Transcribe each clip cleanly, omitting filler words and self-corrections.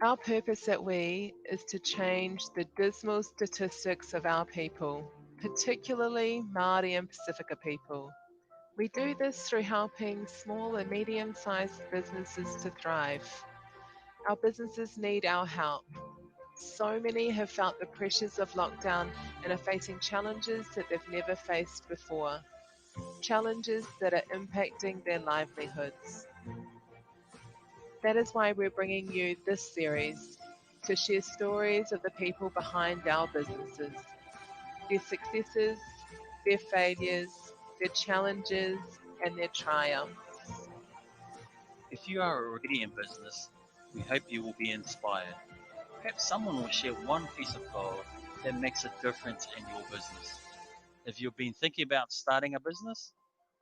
Our purpose at WE is to change the dismal statistics of our people, particularly Māori and Pacifica people. We do this through helping small and medium-sized businesses to thrive. Our businesses need our help. So many have felt the pressures of lockdown and are facing challenges that they've never faced before. Challenges that are impacting their livelihoods. That is why we're bringing you this series to share stories of the people behind our businesses, their successes, their failures, their challenges, and their triumphs. If you are already in business, we hope you will be inspired. Perhaps someone will share one piece of gold that makes a difference in your business. If you've been thinking about starting a business,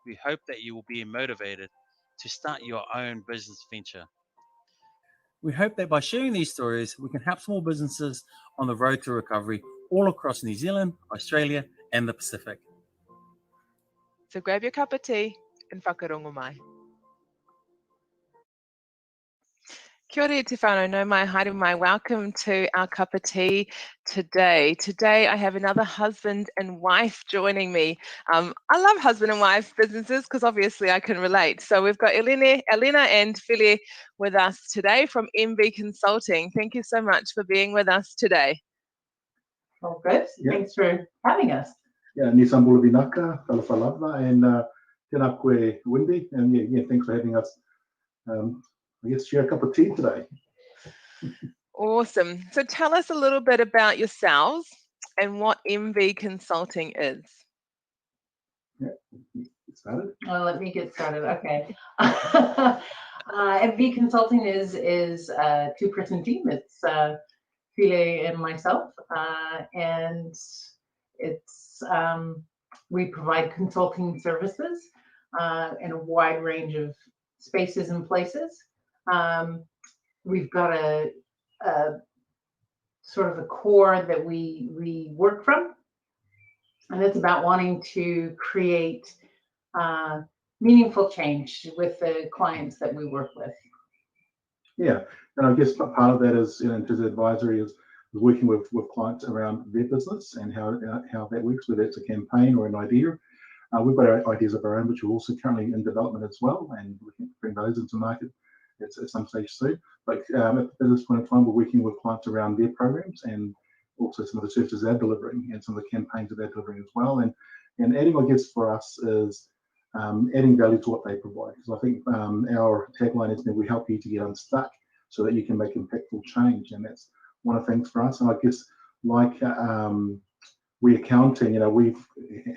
we hope that you will be motivated to start your own business venture. We hope that by sharing these stories, we can help small businesses on the road to recovery all across New Zealand, Australia, and the Pacific. So grab your cup of tea and whakarongo mai. Kia ora te whānau, no mai, haere mai. Welcome to our cup of tea today. Today I have another husband and wife joining me. I love husband and wife businesses because obviously I can relate. So we've got Elena and File with us today from MV Consulting. Thank you so much for being with us today. Well, good. Yeah. Thanks for having us. Yeah, ni sambula vinaka, talafalava, and tēnā koe Wendy, and yeah, thanks for having us. I guess share a cup of tea today. Awesome. So tell us a little bit about yourselves and what MV Consulting is. Yeah, get started. Well, let me get started. Okay. MV Consulting is a two-person team. It's File and myself, and it's we provide consulting services in a wide range of spaces and places. We've got a sort of a core that we work from, and it's about wanting to create meaningful change with the clients that we work with. Yeah, and I guess part of that is, in terms of advisory, is working with clients around their business and how that works, whether it's a campaign or an idea. We've got our ideas of our own, which are also currently in development as well, and we can bring those into market at some stage soon. But at this point in time, we're working with clients around their programs and also some of the services they're delivering and some of the campaigns that they're delivering as well. And adding, I guess, for us is adding value to what they provide. Because I think our tagline has been, we help you to get unstuck so that you can make impactful change. And that's one of the things for us. And I guess, like WE Accounting, we've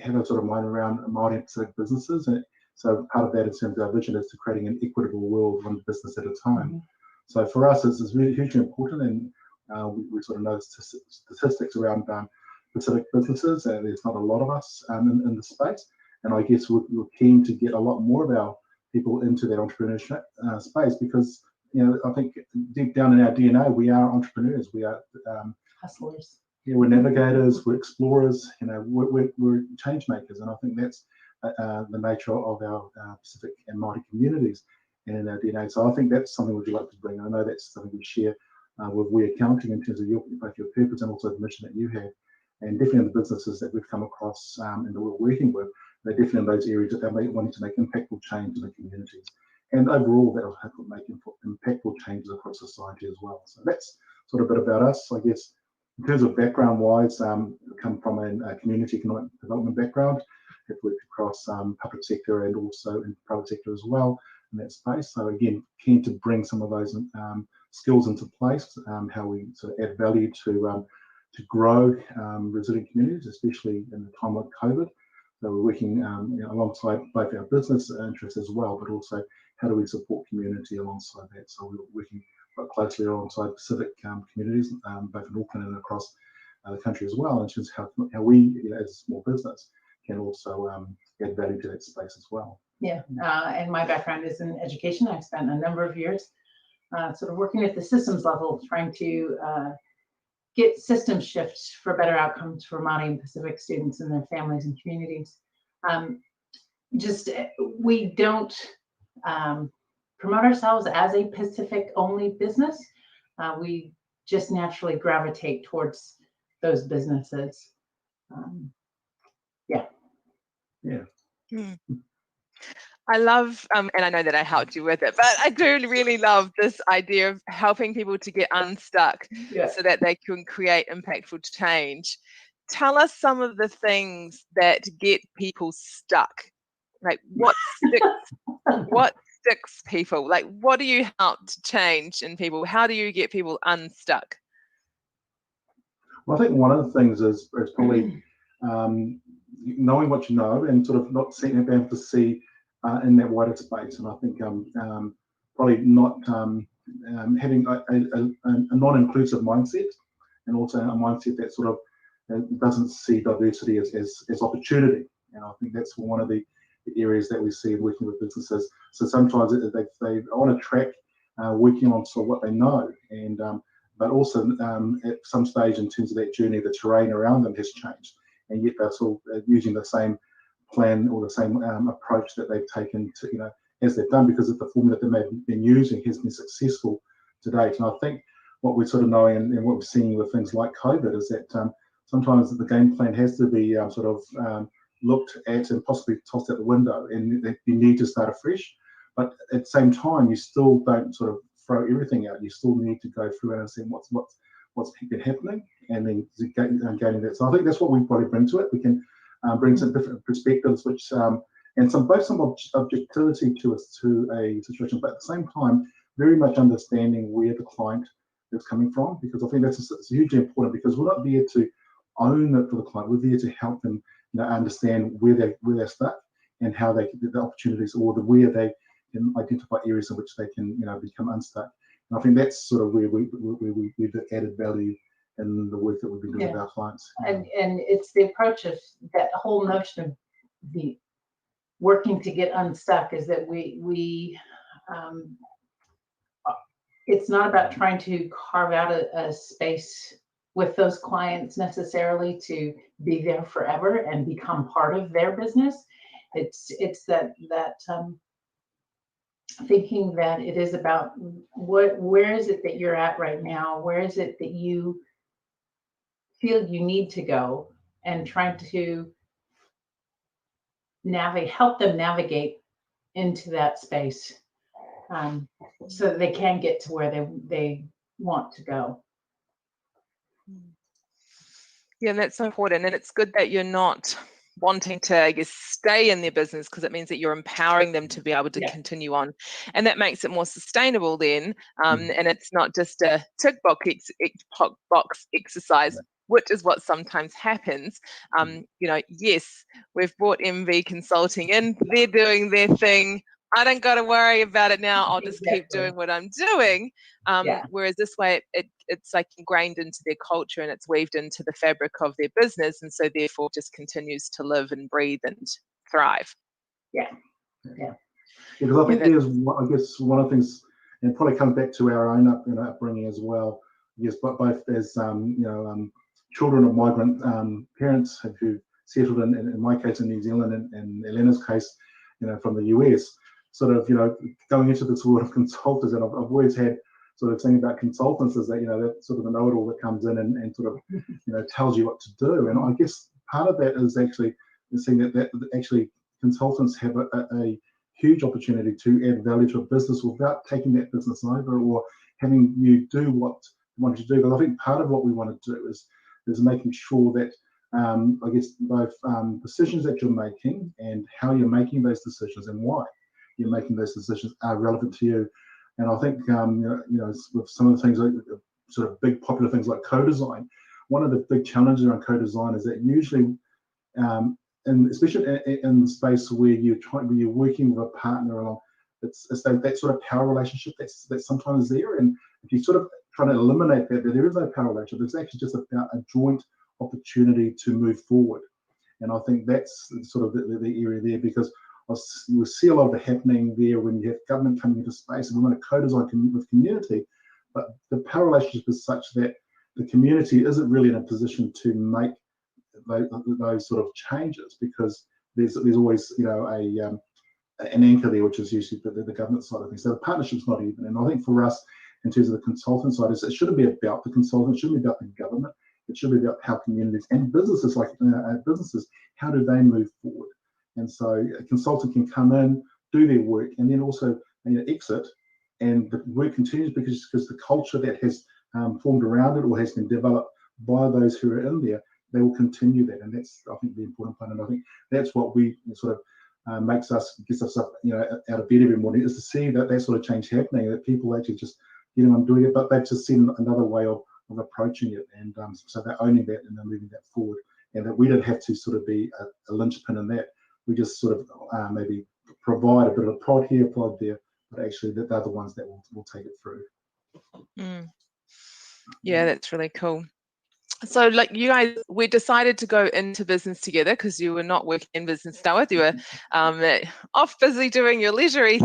had a sort of mind around Māori and Pacific businesses. And so part of that, in terms of our vision, is to creating an equitable world, one business at a time. Mm-hmm. So for us, it's really hugely important. And we sort of know statistics around Pacific businesses. There's not a lot of us in the space. And I guess we're keen to get a lot more of our people into that entrepreneurship space because, I think deep down in our DNA, we are entrepreneurs. We are hustlers. Yeah, we're navigators, we're explorers, we're change makers. And I think that's the nature of our Pacific and Māori communities and in our DNA. So I think that's something we'd like to bring. I know that's something we share with WE Accounting in terms of both your purpose and also the mission that you have. And definitely in the businesses that we've come across and that we're working with, they're definitely in those areas that they're wanting to make impactful change in the communities. And overall, that'll help make impactful changes across society as well. So that's sort of a bit about us, I guess. In terms of background-wise, I come from a community economic development background. I've worked across public sector and also in private sector as well in that space. So again, keen to bring some of those skills into place, how we sort of add value to grow resilient communities, especially in the time like COVID. So we're working alongside both our business interests as well, but also how do we support community alongside that. So we're working quite closely alongside Pacific communities, both in Auckland and across the country as well, in terms of how we, as a small business, can also add value to that space as well. Yeah, and my background is in education. I've spent a number of years sort of working at the systems level, trying to get system shifts for better outcomes for Māori and Pacific students and their families and communities. We don't promote ourselves as a Pacific-only business. we just naturally gravitate towards those businesses. Yeah. I love, and I know that I helped you with it, but I do really love this idea of helping people to get unstuck so that they can create impactful change. Tell us some of the things that get people stuck. Like what sticks people? Like what do you help to change in people? How do you get people unstuck? Well, I think one of the things is probably knowing what you know and sort of not being able to see in that wider space. And I think probably not having a non-inclusive mindset, and also a mindset that sort of doesn't see diversity as opportunity. And I think that's one of the areas that we see in working with businesses. So sometimes they on a track working on sort of what they know, and but also at some stage in terms of that journey, the terrain around them has changed, and yet they're sort of using the same plan or the same approach that they've taken to, you know, as they've done, because of the formula that they've been using has been successful to date. And I think what we're sort of knowing and what we're seeing with things like COVID is that sometimes the game plan has to be sort of looked at and possibly tossed out the window, and you need to start afresh. But at the same time, you still don't sort of throw everything out. You still need to go through and understand what's been happening, and then gaining that. So I think that's what we probably bring to it. We can bring some different perspectives, which and some objectivity to a situation, but at the same time, very much understanding where the client is coming from, because I think that's hugely important, because we're not there to own it for the client. We're there to help them, you know, understand where they're stuck and how they get the opportunities, or where they can identify areas in which they can, you know, become unstuck. And I think that's sort of where we've added value in the work that we've been doing with our clients. And it's the approach of that whole notion of the working to get unstuck, is that we it's not about trying to carve out a space with those clients necessarily to be there forever and become part of their business. It's that thinking that it is about where is it that you're at right now? Where is it that you feel you need to go, and trying to help them navigate into that space, so that they can get to where they want to go. Yeah, that's so important. And it's good that you're not wanting to, I guess, stay in their business, because it means that you're empowering them to be able to continue on. And that makes it more sustainable then. And it's not just a tick box exercise, which is what sometimes happens. You know, yes, we've brought MV Consulting in, they're doing their thing. I don't got to worry about it now. I'll just keep doing what I'm doing. Whereas this way, it's like ingrained into their culture, and it's weaved into the fabric of their business, and so therefore just continues to live and breathe and thrive. Because I think there's, I guess, one of the things, and it probably comes back to our own upbringing as well. Yes, but both as children of migrant parents who settled in my case in New Zealand, and in Elena's case, you know, from the US, sort of, you know, going into this world of consultants, and I've always had sort of thing about consultants is that, you know, that's sort of the know-it-all that comes in and sort of, you know, tells you what to do. And I guess part of that is actually seeing that actually consultants have a huge opportunity to add value to a business without taking that business over or having you do what you want to do. But I think part of what we want to do is making sure that I guess both decisions that you're making and how you're making those decisions and why you're making those decisions are relevant to you. And I think you know, with some of the things like sort of big popular things like co-design, one of the big challenges around co-design is that usually, and especially in the space where you're working with a partner along, it's that sort of power relationship that's sometimes there. And if you sort of try to eliminate that, there is no power relationship. It's actually just about a joint opportunity to move forward. And I think that's sort of the area there, because you see a lot of it happening there when you have government coming into space, and we want to co-design with community, but the power relationship is such that the community isn't really in a position to make those sort of changes, because there's always, you know, an anchor there, which is usually the government side of things. So the partnership's not even. And I think for us, in terms of the consultant side is it shouldn't be about the consultant, it shouldn't be about the government, it should be about how communities and businesses, like businesses, how do they move forward? And so a consultant can come in, do their work, and then also exit, and the work continues because the culture that has formed around it or has been developed by those who are in there, they will continue that. And that's, I think, the important part. And I think that's what we sort of gets us up, out of bed every morning, is to see that sort of change happening, that people actually just getting on doing it, but they've just seen another way of approaching it, and so they're owning that and they're moving that forward, and that we don't have to sort of be a linchpin in that. We just sort of maybe provide a bit of a prod here, prod there, but actually they're the ones that will take it through. Yeah, that's really cool. So like you guys, we decided to go into business together because you were not working in business, Stella. You were off busy doing your leisurely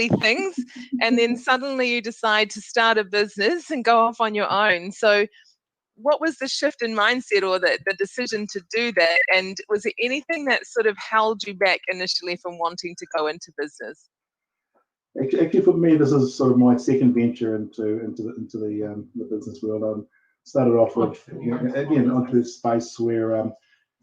things, and then suddenly you decide to start a business and go off on your own. So what was the shift in mindset or the decision to do that? And was there anything that sort of held you back initially from wanting to go into business? Actually, for me, this is sort of my second venture into the business world. Started off with again onto this space where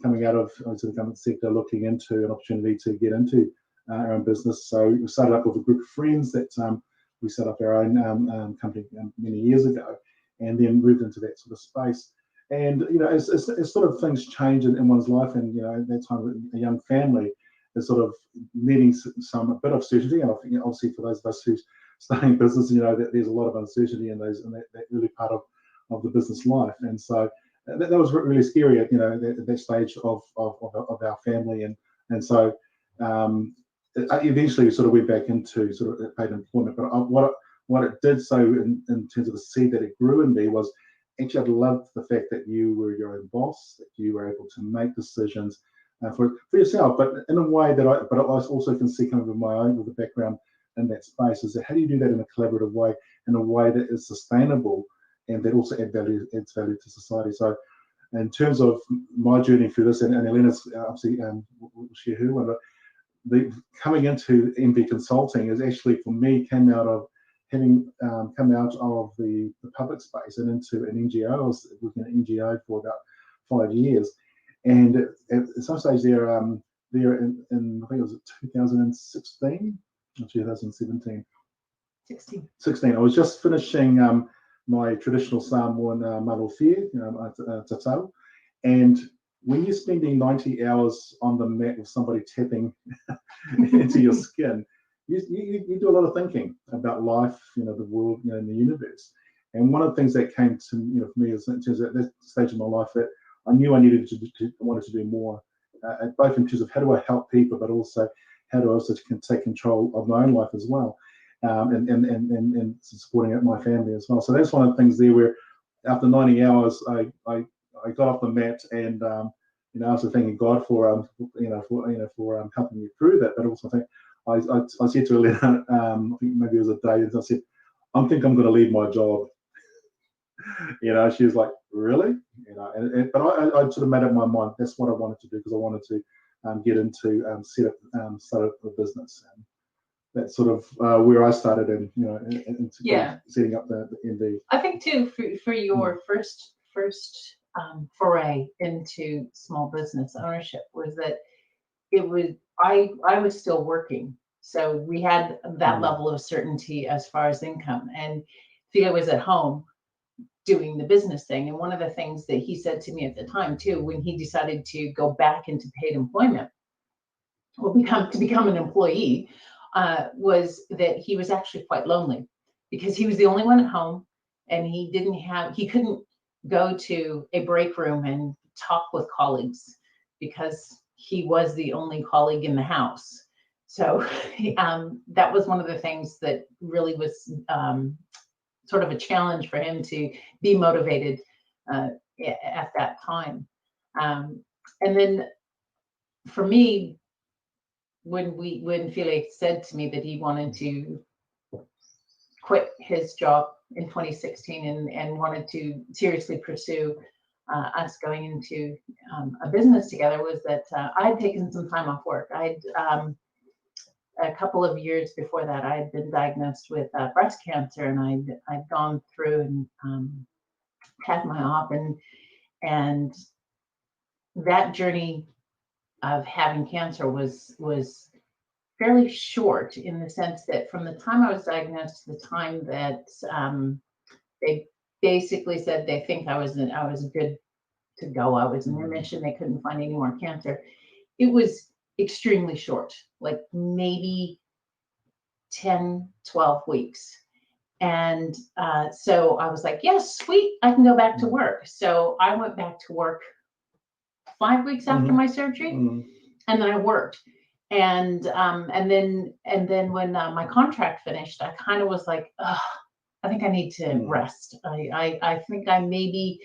coming out of the government sector, looking into an opportunity to get into our own business. So we started up with a group of friends that we set up our own company many years ago, and then moved into that sort of space. And as sort of things change in one's life, and at that time a young family is sort of needing a bit of certainty. And I think obviously for those of us who's starting business, that there's a lot of uncertainty in that early part of the business life, and so that was really scary at that stage of our family, and so eventually we sort of went back into sort of paid employment. But what it did so in terms of the seed that it grew in me was actually I loved the fact that you were your own boss, that you were able to make decisions for yourself, but in a way that I also can see kind of in my own with the background in that space, is that how do you do that in a collaborative way, in a way that is sustainable, and that also adds value to society. So in terms of my journey through this, and Elena's obviously will share her one, but coming into MV Consulting is actually, for me, came out of having come out of the public space and into an NGO. I was working at an NGO for about 5 years, and at some stage there in I think it was 2016 or 2017. 16. I was just finishing my traditional Samoan malofia, tatau, and when you're spending 90 hours on the mat with somebody tapping into your skin, you do a lot of thinking about life, the world, and the universe. And one of the things that came to for me is in terms of at that stage of my life that I knew I needed wanted to do more, both in terms of how do I help people, but also how do I also take control of my own life as well. And supporting my family as well. So that's one of the things there where after 90 hours, I got off the mat, and I was thanking God for helping me through that. But also I said to Elena, I think maybe it was a day, and I said, I think I'm going to leave my job. She was like, really? But I sort of made up my mind. That's what I wanted to do, because I wanted to get into start up a business. And that's sort of where I started in setting up the MV. I think too, for your first foray into small business ownership was that I was still working, so we had that level of certainty as far as income, and File was at home doing the business thing. And one of the things that he said to me at the time too, when he decided to go back into paid employment or become an employee, was that he was actually quite lonely, because he was the only one at home, and he couldn't go to a break room and talk with colleagues because he was the only colleague in the house. So that was one of the things that really was sort of a challenge for him to be motivated at that time. And then for me, when File said to me that he wanted to quit his job in 2016 and wanted to seriously pursue us going into a business together, was that I had taken some time off work. a couple of years before that, I had been diagnosed with breast cancer, and I'd gone through and had my op, and that journey of having cancer was fairly short, in the sense that from the time I was diagnosed to the time that they basically said they think I was good to go, I was in remission, they couldn't find any more cancer, it was extremely short, like maybe 10, 12 weeks. And so I was like, yes, sweet, I can go back to work. So I went back to work 5 weeks after my surgery, and then I worked. And then when my contract finished, I kind of was like, I think I need to rest. I think I maybe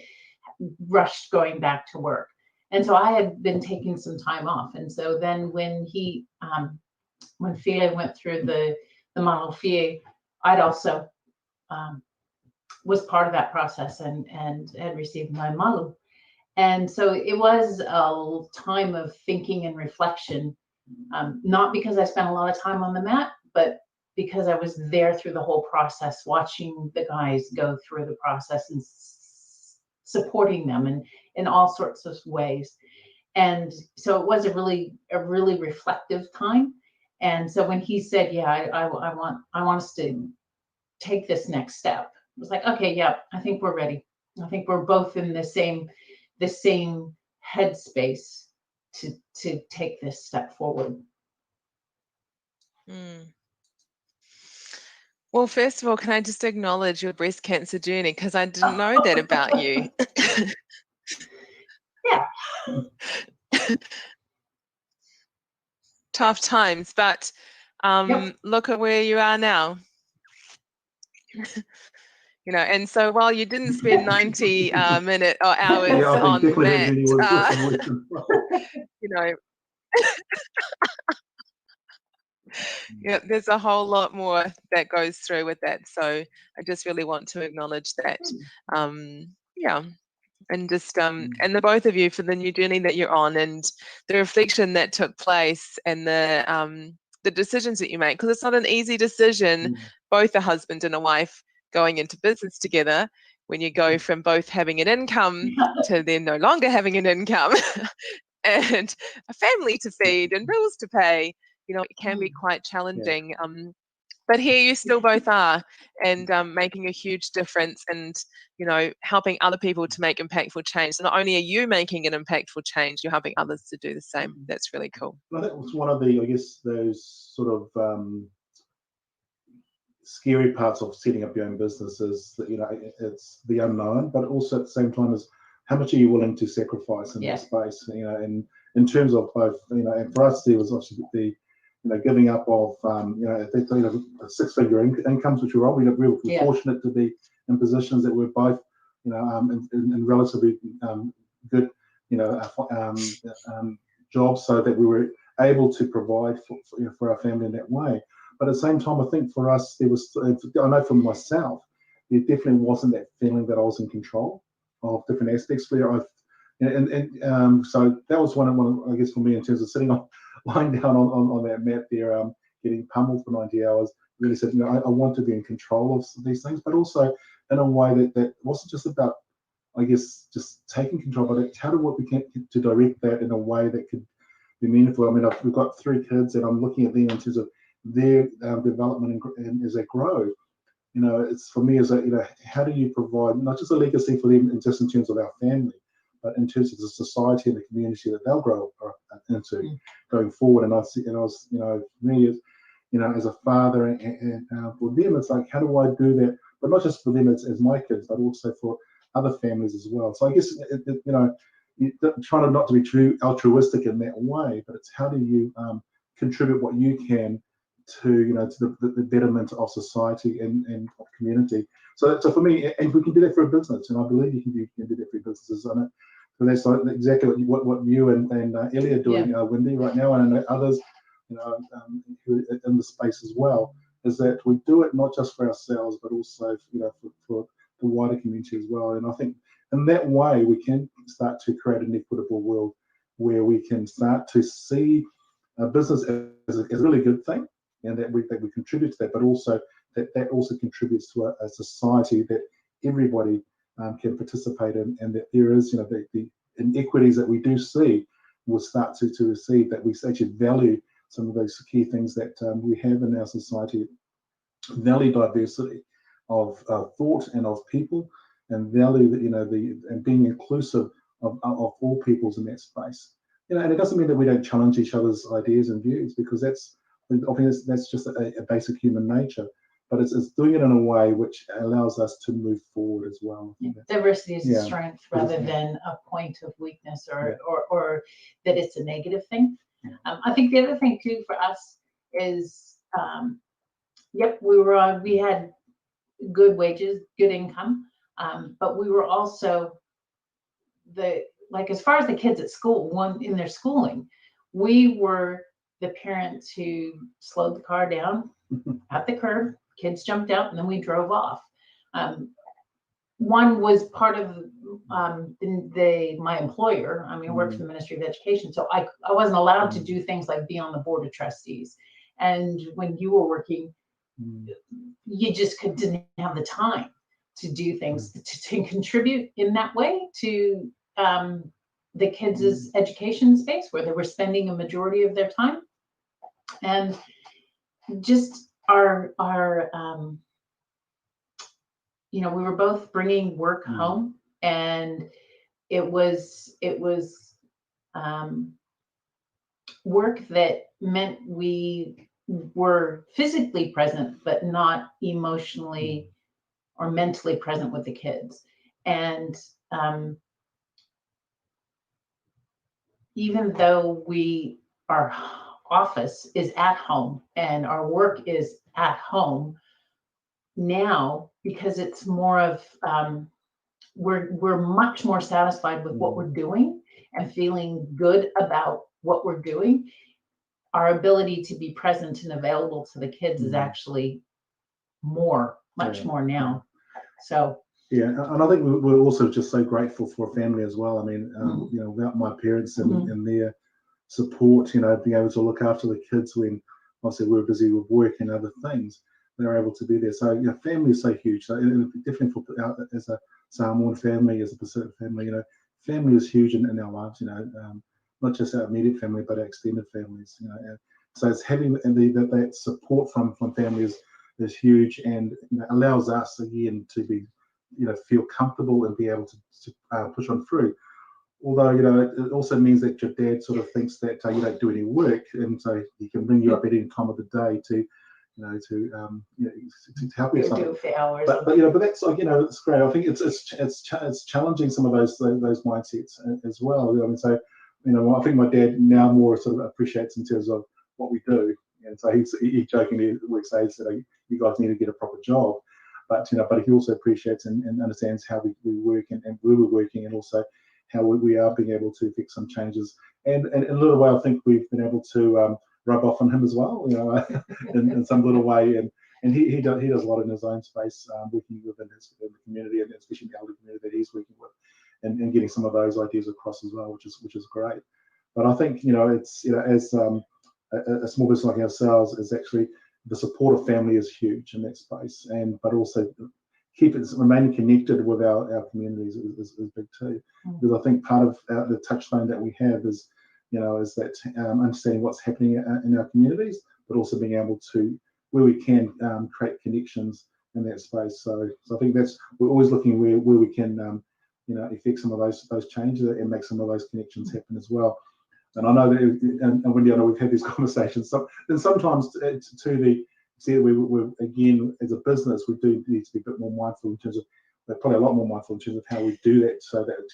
rushed going back to work. And so I had been taking some time off. And so then when File went through the Malo Fie, I'd also was part of that process and had received my Malu. And so it was a time of thinking and reflection, not because I spent a lot of time on the mat, but because I was there through the whole process, watching the guys go through the process and supporting them in all sorts of ways. And so it was a really reflective time. And so when he said, yeah, I want us to take this next step, it was like, okay, yeah, I think we're ready. I think we're both in the same headspace to take this step forward. Well, first of all, can I just acknowledge your breast cancer journey, because I didn't know that about you. Yeah. Tough times, but Yep. look at where you are now. You know, and so while you didn't spend 90 minutes or hours on the mat, you know, yeah, there's a whole lot more that goes through with that. So I just really want to acknowledge that. Yeah. And just and the both of you for the new journey that you're on, and the reflection that took place, and the decisions that you make, because it's not an easy decision, both a husband and a wife going into business together, when you go from both having an income to then no longer having an income and a family to feed and bills to pay. You know, it can be quite challenging. But here you still both are, and making a huge difference, and, you know, helping other people to make impactful change. So not only are you making an impactful change, you're helping others to do the same. That's really cool. Well, that was one of the, I guess, those sort of scary parts of setting up your own business is that, you know, it's the unknown, but also at the same time is how much are you willing to sacrifice in that space, you know, and in terms of both, you know, and for us there was obviously the, you know, giving up of, you know, six-figure incomes, which we're on. We were fortunate to be in positions that were both, you know, in relatively good, you know, jobs, so that we were able to provide for our family in that way. But at the same time, I think for us, there was, I know for myself, there definitely wasn't that feeling that I was in control of different aspects where I've, so that was one of, I guess, for me, in terms of sitting on, lying down on that mat there, getting pummeled for 90 hours, really said, you know, I want to be in control of these things, but also in a way that wasn't just about, I guess, just taking control, but how do we can to direct that in a way that could be meaningful. I mean, we've got 3 kids, and I'm looking at them in terms of their development and as they grow. You know, it's for me as a, you know, how do you provide not just a legacy for them just in terms of our family, but in terms of the society and the community that they'll grow into going forward. And I was, you know, me as, you know, as a father, and for them, it's like, how do I do that? But not just for them as my kids, but also for other families as well. So I guess, you know, trying not to be too altruistic in that way, but it's how do you contribute what you can to, you know, to the betterment of society and of community. So for me, and we can do that for a business, and I believe you can do that for your businesses on it. So that's like exactly what you and Ellie are doing, Wendy, right now, and I know others, you know, who are in the space as well, is that we do it not just for ourselves, but also, you know, for the wider community as well. And I think in that way we can start to create an equitable world where we can start to see a business as a really good thing, and that we contribute to that, but also that also contributes to a society that everybody can participate in, and that there is, the inequities that we do see will start to recede, that we actually value some of those key things that we have in our society, value diversity of thought and of people, and value and being inclusive of all peoples in that space. And it doesn't mean that we don't challenge each other's ideas and views, because that's just a basic human nature. But it's doing it in a way which allows us to move forward as well. Diversity is a strength rather than a point of weakness or that it's a negative thing. I think the other thing too for us is, we had good wages, good income, but we were also as far as the kids at school, in their schooling, we were the parents who slowed the car down at the curb, kids jumped out, and then we drove off. One was part of my employer. I worked for the Ministry of Education, so I wasn't allowed to do things like be on the board of trustees. And when you were working, you just didn't have the time to do things to contribute in that way to the kids' education space, where they were spending a majority of their time. And just our we were both bringing work home, and it was work that meant we were physically present, but not emotionally or mentally present with the kids. And even though our office is at home and our work is at home now, because it's more of we're much more satisfied with what we're doing and feeling good about what we're doing. Our ability to be present and available to the kids is actually much more now. So and I think we're also just so grateful for family as well. Without my parents and their support, being able to look after the kids when obviously we're busy with work and other things, they're able to be there. So family is so huge. So definitely as a Samoan family, as a Pacific family, family is huge in our lives. Not just our immediate family, but our extended families. So it's having that support from family is huge, and allows us again to be feel comfortable and be able to push on through. Although it also means that your dad sort of thinks that you don't do any work, and so he can bring you up at any time of the day to help you something. But that's it's great. I think it's challenging some of those mindsets as well. So I think my dad now more sort of appreciates in terms of what we do, and so he jokingly would say that you guys need to get a proper job, but he also appreciates and understands how we work and where we're working, and also how we are being able to fix some changes. And in a little way, I think we've been able to rub off on him as well, in some little way. And he does a lot in his own space, working within the community, and especially the elder community that he's working with, and getting some of those ideas across as well, which is great. But I think it's as a small business like ourselves, is actually the support of family is huge in that space, but also remaining connected with our communities is big too. Because I think part of the touchstone that we have is that understanding what's happening in our communities, but also being able to, where we can, create connections in that space. So I think we're always looking where we can affect some of those changes and make some of those connections happen as well. And I know that, and Wendy, I know we've had these conversations. And sometimes we're again, as a business, we do need to be a bit more mindful in terms of, probably a lot more mindful in terms of how we do that, so that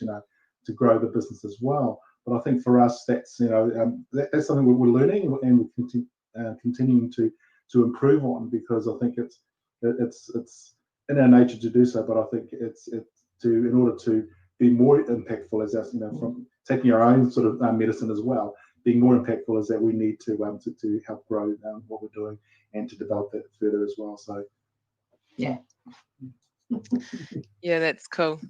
to grow the business as well. But I think for us, that's that's something we're learning, and we're continuing to improve on, because I think it's in our nature to do so. But I think it's in order to be more impactful as us, from taking our own sort of medicine as well, being more impactful, is that we need to help grow what we're doing and to develop that further as well. So yeah, that's cool.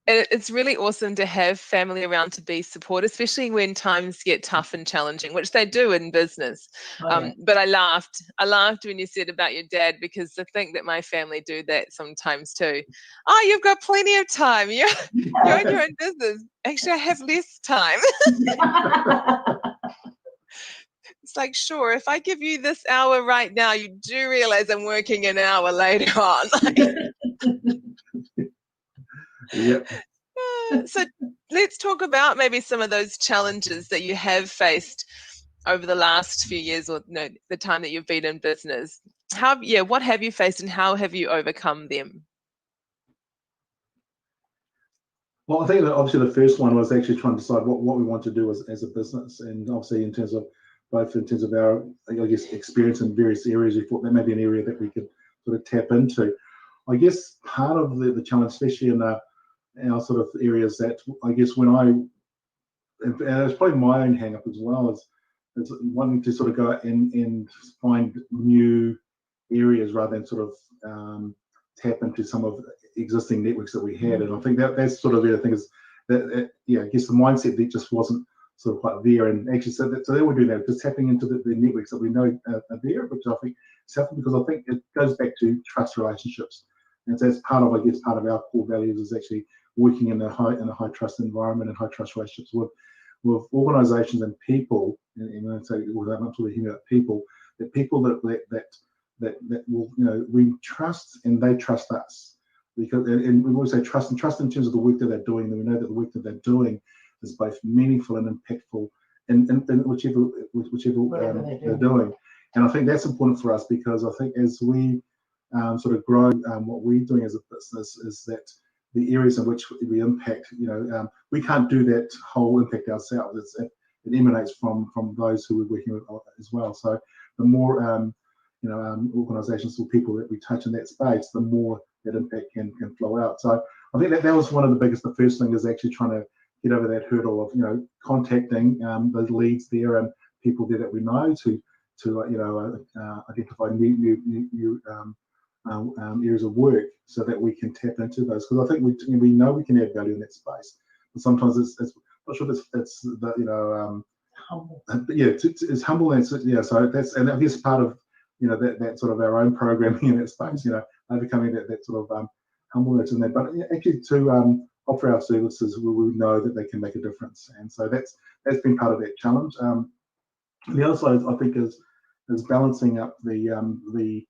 it's really awesome to have family around to be support, especially when times get tough and challenging, which they do in business. Oh, yeah. But I laughed when you said about your dad, because I think that my family do that sometimes too. Oh, you've got plenty of time. You're in your own business. Actually, I have less time. It's like, sure, if I give you this hour right now, you do realize I'm working an hour later on. Yep. So let's talk about maybe some of those challenges that you have faced over the last few years, or no, the time that you've been in business. What have you faced and how have you overcome them? Well, I think that obviously the first one was actually trying to decide what we want to do as a business, and obviously in terms of our, I guess, experience in various areas, we thought that may be an area that we could sort of tap into. I guess part of the challenge, especially in our sort of areas, that I guess and it's probably my own hang up as well, is wanting to sort of go and find new areas rather than sort of tap into some of the existing networks that we had. And I think that's sort of the thing, is that I guess the mindset that just wasn't sort of quite there. And actually, so they were doing that, just tapping into the networks that we know are there, which I think is helpful, because I think it goes back to trust relationships. And so that's part of our core values, is actually working in a high trust environment and high trust relationships with organisations and people. And so I'm talking about people that will, we trust, and they trust us, because, and we always say trust in terms of the work that they're doing, and we know that the work that they're doing is both meaningful and impactful in whichever they're doing. And I think that's important for us, because I think as we sort of grow, what we're doing as a business is that the areas in which we impact, we can't do that whole impact ourselves. It emanates from those who we're working with as well. So the more organisations or people that we touch in that space, the more that impact can flow out. So I think that was one of the first thing, is actually trying to get over that hurdle of contacting those leads there and people there that we know to identify new areas of work, so that we can tap into those, because I think we know we can add value in that space, but sometimes it's not sure it's the humble. It's humble, and so that's, and I guess part of that sort of our own programming in that space, overcoming that sort of humbleness in there, but actually to offer our services where we know that they can make a difference. And so that's been part of that challenge. The other side, I think, is balancing up the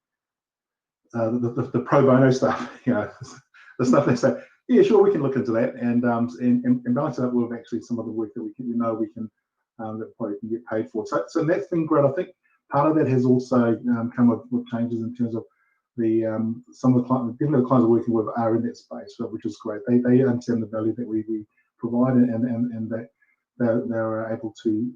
pro bono stuff, the stuff they say, yeah, sure, we can look into that, and balance it up with actually some of the work that we know we can that probably can get paid for. So that's been great. I think part of that has also come with changes in terms of some of the clients, given the clients we're working with are in that space, which is great. They understand the value that we provide, and that they're able to,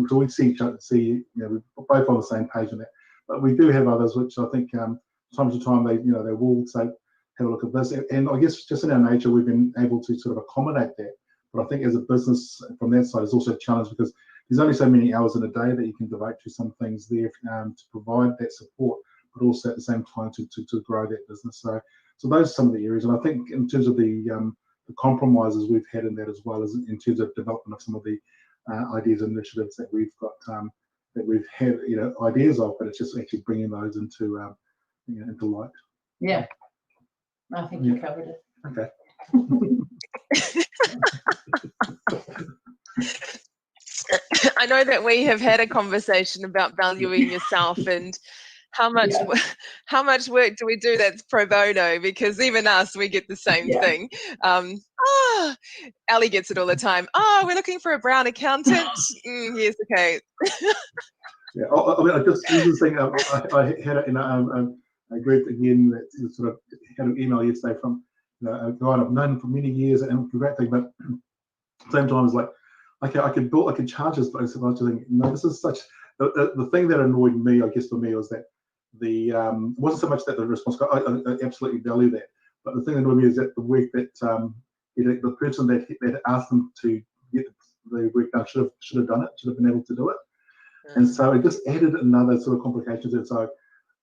we see we're both on the same page on that. But we do have others which I think time to time they will say, have a look at this, and I guess just in our nature we've been able to sort of accommodate that. But I think as a business from that side, it's also a challenge, because there's only so many hours in a day that you can devote to some things there to provide that support, but also at the same time to grow that business. So those are some of the areas, and I think in terms of the compromises we've had in that, as well as in terms of development of some of the ideas and initiatives that we've got, that we've had ideas of, but it's just actually bringing those into light. Yeah, I think you covered it. Okay. I know that we have had a conversation about valuing yourself and how much work do we do that's pro bono, because even us, we get the same thing. Ali gets it all the time. We're looking for a brown accountant. Yes, okay. Yeah, I mean, this is the thing. I had a group again that sort of had an email yesterday from a guy I've known for many years, and it's a great thing, but at the same time it's like, okay, I could charge this, but I was thinking, this is such the thing that annoyed me, I guess, for me, was that it wasn't so much that the response, I absolutely value that, but the thing that annoyed me is that the work that the person that asked them to get the work done should have done it, should have been able to do it. And so it just added another sort of complication to it. So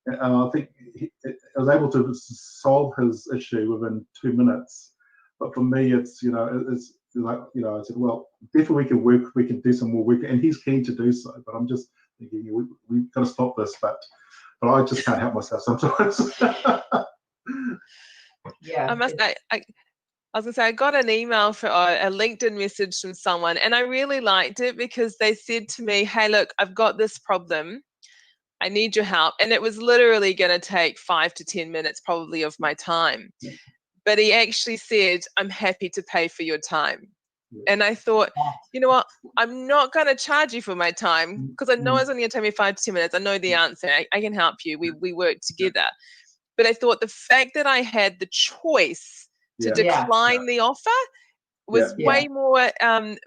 I think I was able to solve his issue within 2 minutes, but for me, it's it's like I said, well, definitely we can do some more work, and he's keen to do so. But I'm just thinking we've got to stop this, but I just can't help myself sometimes. Yeah. I must say, I was gonna say I got an email for a LinkedIn message from someone, and I really liked it because they said to me, "Hey, look, I've got this problem. I need your help," and it was literally going to take 5 to 10 minutes, probably, of my time. But he actually said, "I'm happy to pay for your time." And I thought, you know what? I'm not going to charge you for my time because I know it's only going to take me 5 to 10 minutes. I know the answer. I can help you. We work together. But I thought the fact that I had the choice to decline the offer was way more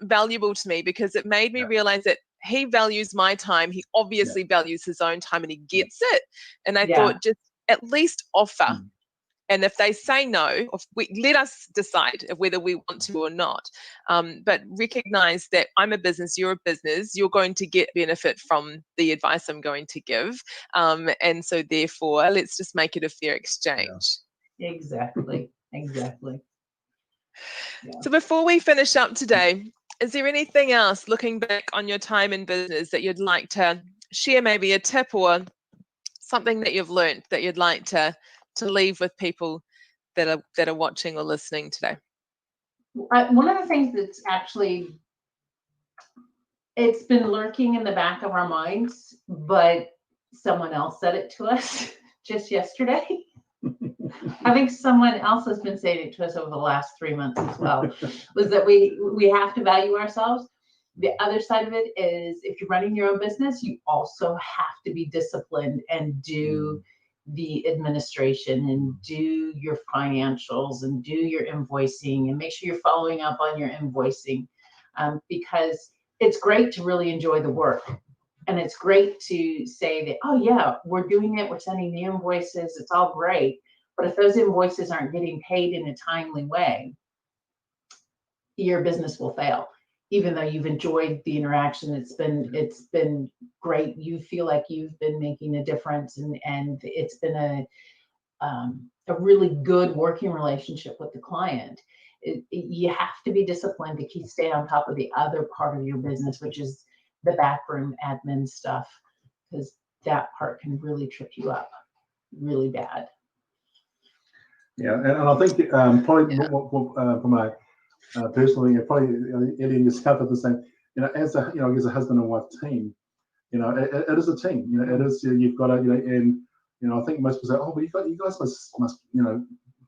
valuable to me, because it made me realize that he values my time. He obviously values his own time, and he gets it. And I thought, just at least offer. And if they say no, let us decide whether we want to or not. But recognize that I'm a business, you're a business, you're going to get benefit from the advice I'm going to give. And so therefore, let's just make it a fair exchange. Exactly. So before we finish up today, is there anything else, looking back on your time in business, that you'd like to share, maybe a tip or something that you've learned that you'd like to leave with people that are watching or listening today? One of the things that's actually, it's been lurking in the back of our minds, but someone else said it to us just yesterday. I think someone else has been saying it to us over the last 3 months as well, was that we have to value ourselves. The other side of it is, if you're running your own business, you also have to be disciplined and do the administration and do your financials and do your invoicing, and make sure you're following up on your invoicing, because it's great to really enjoy the work. And it's great to say that, oh yeah, we're doing it, we're sending the invoices, it's all great. But if those invoices aren't getting paid in a timely way, your business will fail. Even though you've enjoyed the interaction, it's been great. You feel like you've been making a difference, and it's been a really good working relationship with the client. You have to be disciplined to stay on top of the other part of your business, which is the backroom admin stuff, because that part can really trip you up really bad. Yeah, and I think probably from my personally, probably Ellie has covered the same. As a husband and wife team, it is a team. It is, you've got to, and I think most people say, oh, well, you guys must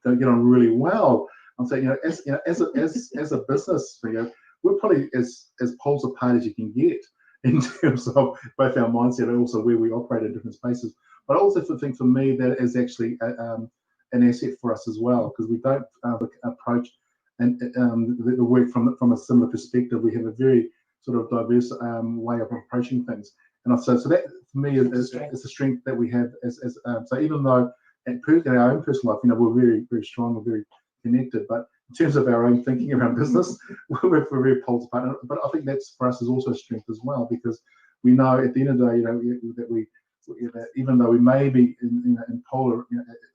don't get on really well. I'm saying, as a business, we're probably as poles apart as you can get in terms of both our mindset and also where we operate in different spaces. But I also think, for me, that is actually an asset for us as well, because we don't approach the work from a similar perspective. We have a very sort of diverse way of approaching things, and so that for me is a strength that we have. So even though in our own personal life, we're very, very strong, we're very connected, but in terms of our own thinking around business, we're very poles apart. But I think that's, for us, is also a strength as well, because we know at the end of the day, that even though we may be in polar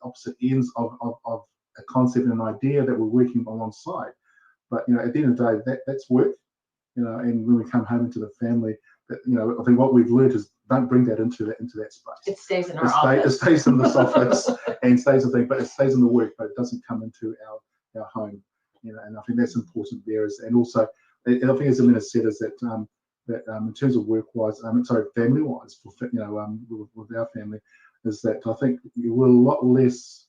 opposite ends of a concept and an idea that we're working alongside, but at the end of the day, that's work, and when we come home into the family, that I think what we've learned is, don't bring that into that space. It stays in our office. It stays in this office and stays in thing, but it stays in the work, but it doesn't come into our home, and I think that's important there. And also, I think, as Elena said, is that in terms of work-wise, family-wise, with our family, is that I think we're a lot less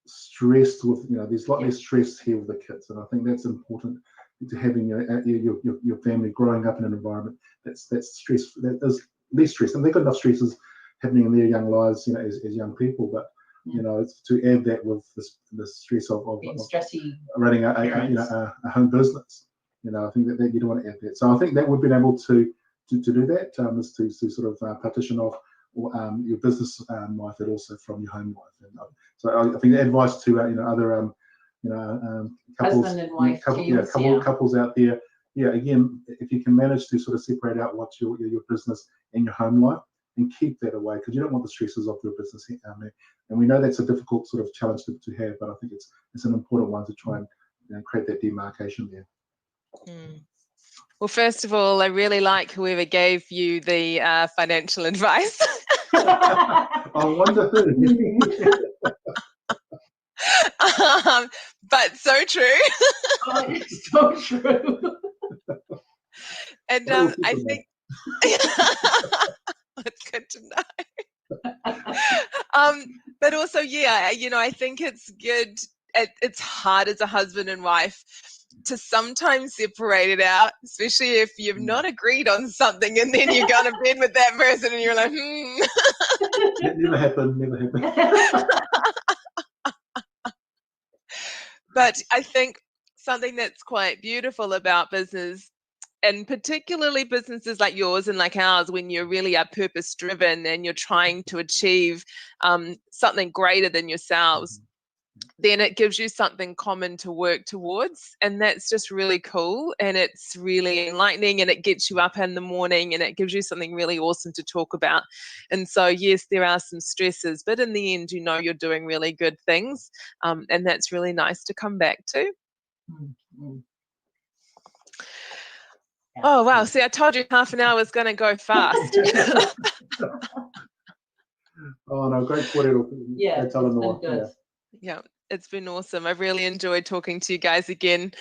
stressed with, there's a lot less stress here with the kids, and I think that's important, to having your family growing up in an environment that's stress, that is less stress, and they've got enough stresses happening in their young lives, as young people, but it's to add that with the stress of running a home business. I think that you don't want to add that. So I think that we've been able to do that, is to sort of partition off your business life, and also from your home life. And so I think the advice to other couples, husband and wife couples out there, again, if you can manage to sort of separate out what's your business and your home life, and keep that away, because you don't want the stresses of your business. And we know that's a difficult sort of challenge to have, but I think it's an important one to try and create that demarcation there. Well, first of all, I really like whoever gave you the financial advice. I wonder who. But so true. Oh, it's so true. And I think that's good to know. But also, yeah, I think it's good. It's hard as a husband and wife to sometimes separate it out, especially if you've not agreed on something and then you go to bed with that person and you're like, Never happened. But I think something that's quite beautiful about business, and particularly businesses like yours and like ours, when you really are purpose driven and you're trying to achieve something greater than yourselves, then it gives you something common to work towards. And that's just really cool. And it's really enlightening, and it gets you up in the morning, and it gives you something really awesome to talk about. And so, yes, there are some stresses, but in the end, you're doing really good things. And that's really nice to come back to. Oh, wow. See, I told you half an hour was going to go fast. Oh, no, great kōrero. Yeah, it's been good. Yeah, it's been awesome. I've really enjoyed talking to you guys again.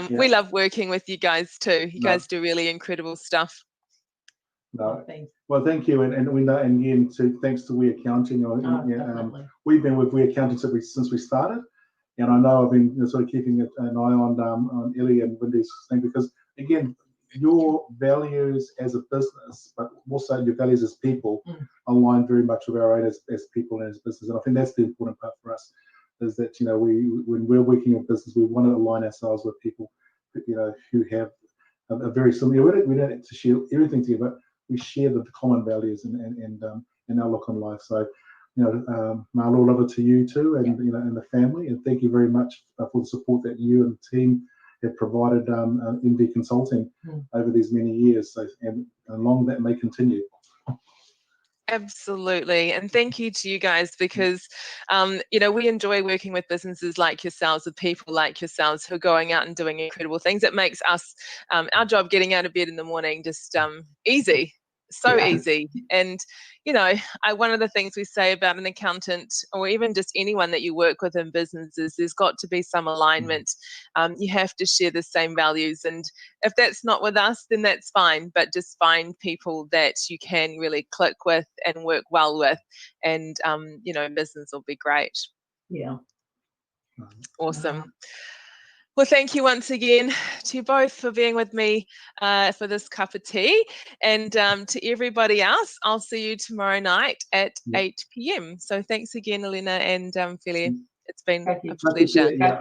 We love working with you guys too. You guys do really incredible stuff. No. Well, thank you, and we know, and again, thanks to WE Accounting. We've been with WE Accounting since we started, and I know I've been sort of keeping an eye on Ellie and Wendy's thing, because again, your values as a business, but also your values as people, align very much with our own as people and as business. And I think that's the important part for us, is that when we're working in business, we want to align ourselves with people, who have a very similar. We don't have to share everything together, but we share the common values and our look on life. So, Malo, love it to you too, and and the family, and thank you very much for the support that you and the team have provided MD Consulting over these many years. So, and long that may continue. Absolutely. And thank you to you guys, because, we enjoy working with businesses like yourselves, with people like yourselves who are going out and doing incredible things. It makes us, our job getting out of bed in the morning, just easy. So easy. And one of the things we say about an accountant, or even just anyone that you work with in business, is there's got to be some alignment. You have to share the same values, and if that's not with us, then that's fine, but just find people that you can really click with and work well with, and business will be great. Awesome. Well, thank you once again to you both for being with me for this cup of tea. And to everybody else, I'll see you tomorrow night at 8 p.m. So thanks again, Elena and File. It's been a pleasure. Yeah.